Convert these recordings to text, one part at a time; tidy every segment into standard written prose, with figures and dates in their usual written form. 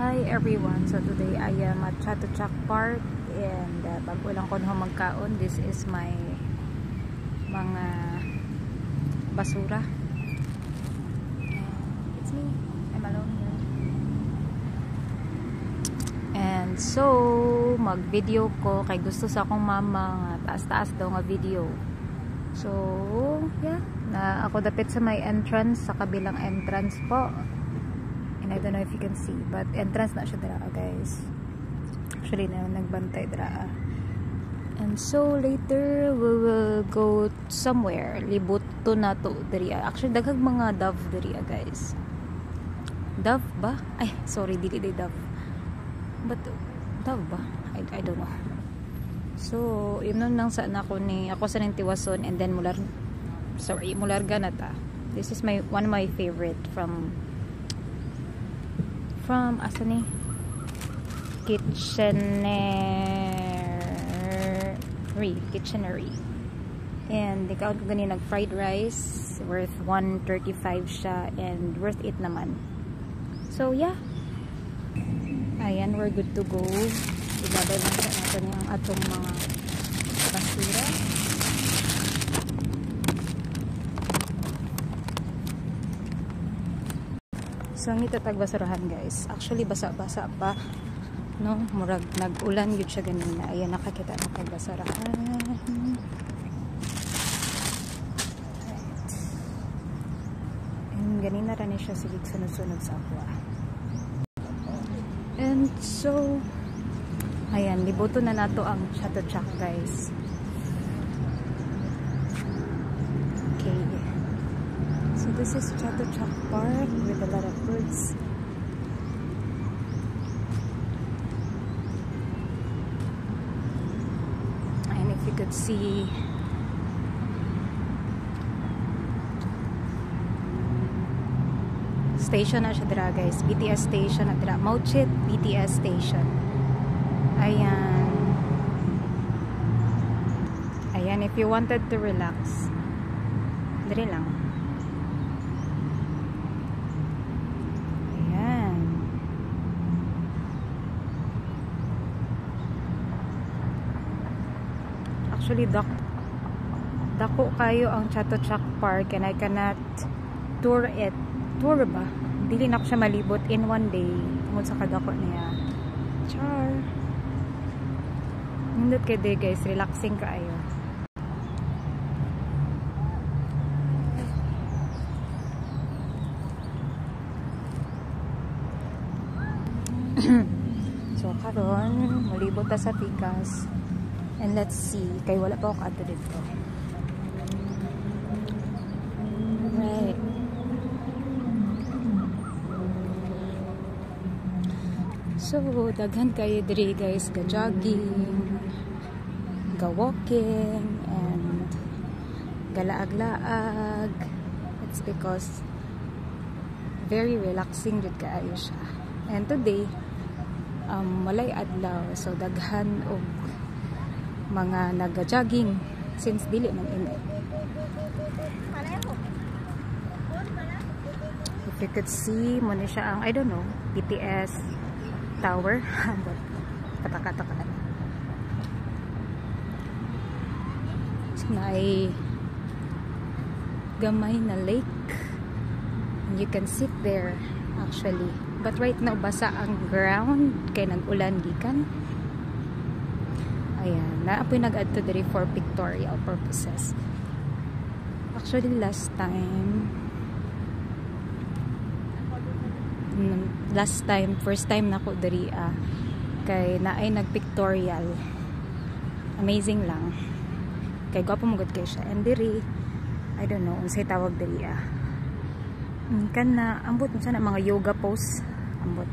Hi everyone, so today I am at Chatuchak Park and bago lang ko na magkaon, this is my mga basura. It's me, I'm alone here. And so mag video ko kay gusto sa akong mama nga taas-taas daw nga video. So yeah, na ako dapit sa may entrance, sa kabilang entrance po. I don't know if you can see, but entrance na siya dira, guys. Actually, na nagbantay dira. And so later we will go somewhere. Libot to na to diri. Actually, daghang mga dove diri, guys. Dove ba? Ay, sorry, dili dove. But dove ba? I don't know. So, yun lang sa ako sa ning Tiwason, and then Mularga na ta. This is one of my favorite from Kitchenery. And ikaw ko gani nag fried rice worth 135 siya and worth it naman. So yeah. Ayan, we're good to go. Ibabay lang sa natin yung atong mga basura. So, ang itatag basurahan, guys. Actually, basa-basa pa. No? Murag, nag-ulan yun siya ganina. Ayan, nakakita na kag basurahan. Right. And ganina rin siya sigig sunod-sunod sa aqua. And so, ayan, libuto na nato ang Chatuchak, guys. So this is Chatuchak Park with a lot of birds. And if you could see, station na siya dira, guys. BTS station na dira. Mauchit BTS station. Ayan. Ayan, if you wanted to relax, diri lang. Actually, dako kayo ang Chatuchak Park and I cannot tour it. Tour ba? Dili na ko siya malibot in one day. Tungkol sa kadako niya. Char! Nindot kayo day, guys. Relaxing kayo. So, karon malibot ta sa Pikas. And let's see. Kay wala pa ako ato dito. Right. So, daghan kayo diri, guys. Ga-jogging, ga-walking, and galaag-laag. It's because very relaxing jud kaayo siya. And today, walay adlaw. So, daghan og mga nag-jogging since dili man init. If you could see, muna siya ang, I don't know, BTS tower. Katakatakaan. So, may gamay na lake. And you can sit there actually. But right now, basa ang ground kay nag-ulan gikan. Ayan, naapoy nag-add to diri for pictorial purposes. Actually, last time, first time na ko diri kay naay nag-pictorial. Amazing lang. Kay gwapo magod kay siya. And diri, I don't know, unsay tawag diri kan na, ambot unsa na mga yoga pose. Ambot.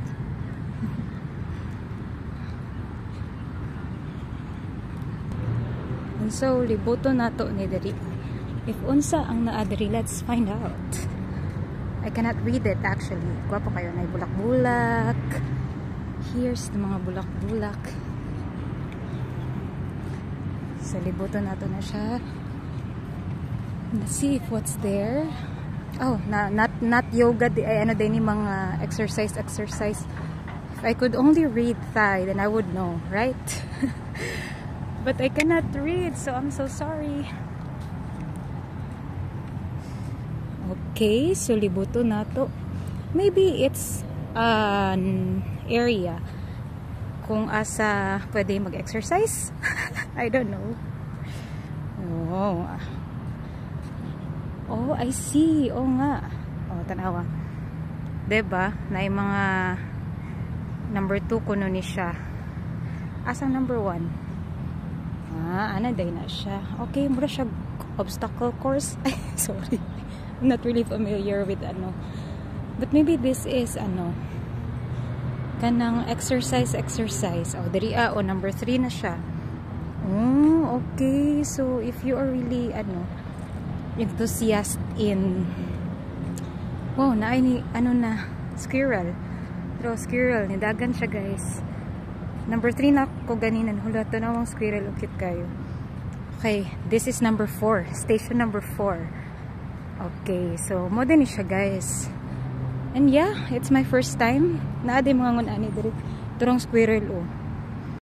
And so, libuto nato ni diri. If unsa ang naa diri, let's find out. I cannot read it actually. Gwapo kayo na bulak-bulak. Here's the mga bulak-bulak. So, libuto nato na siya. Let's see if what's there. Oh, not yoga, ay ano din yung mga exercise If I could only read Thai, then I would know, right? But I cannot read, so I'm so sorry. Okay, so libuto na to. Maybe it's an area kung asa pwede mag-exercise. I don't know. Oh, I see. Oh nga. Oh, tanawa. Diba? Na yung mga number 2 kuno ni siya. Asang number 1? Ana day na siya. Okay, mura siya obstacle course. Ay, sorry. I'm not really familiar with ano. But maybe this is ano kanang exercise. Oh, diri number 3 na siya. Oh, okay. So if you are really enthusiast in na ni squirrel. Pero squirrel ni dagan siya, guys. Number 3 na ko ganinan. Hula to na mong squirrel, ukit kayo. Okay, this is number 4. Station number 4. Okay, so mo din siya, guys. And yeah, it's my first time. Naade mga ngunani diri. Turong squirrel